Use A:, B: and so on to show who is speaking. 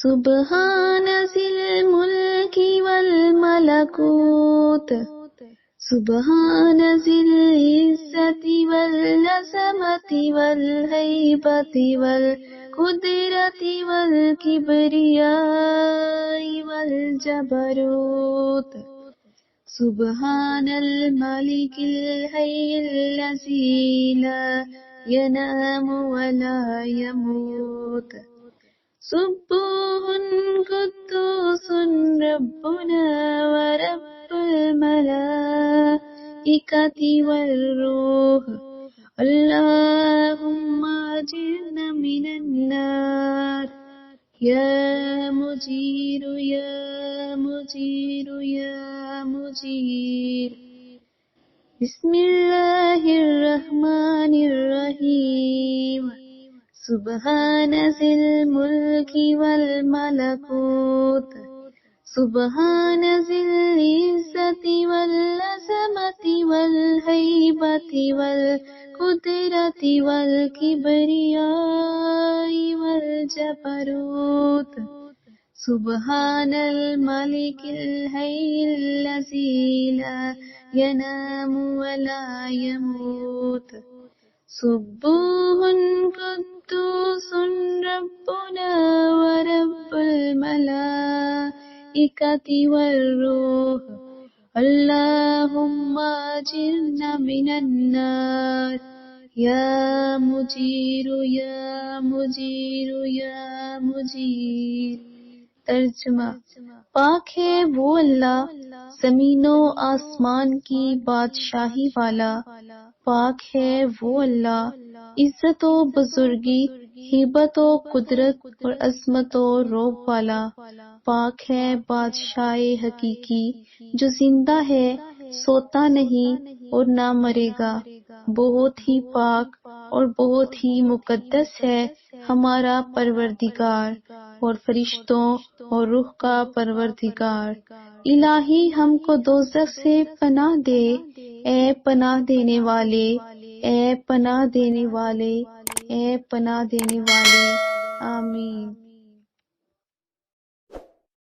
A: سبحان ذی الملک والملکوت سبحان ذی العزت والعظمت والہیبت والقدرت والکبریاء والجبروت سبحان الملک الحی الذی لا ینام ولا یموت سبوح قدوس ربنا ورب الملائکۃ والروح اللہم اجرنا من النار یا مجیر یا مجیر یا مجیر بسم اللہ الرحمن الرحیم سبحان ذی الملک والملکوت سبحان ذی العزت والعظمت والہیبت والقدرت والکبریاء والجبروت سبحان الملک الحی الذی لا ینام ولا یموت سبوح قدوس ربنا ورب الملائکۃ والروح اللہم اجرنا من النار یا مجیر یا مجیر یا مجیر۔ ترجمہ: پاک ہے وہ اللہ زمین و آسمان کی بادشاہی والا، پاک ہے وہ اللہ عزت و بزرگی، ہیبت و قدرت اور عظمت و رعب والا، پاک ہے بادشاہ حقیقی جو زندہ ہے، سوتا نہیں اور نہ مرے گا۔ بہت ہی پاک اور بہت ہی مقدس ہے ہمارا پروردگار اور فرشتوں اور روح کا پروردگار۔ الہی ہم کو دوزخ سے پناہ دے، اے پناہ دینے والے، اے پناہ دینے والے، اے پناہ دینے والے، آمین۔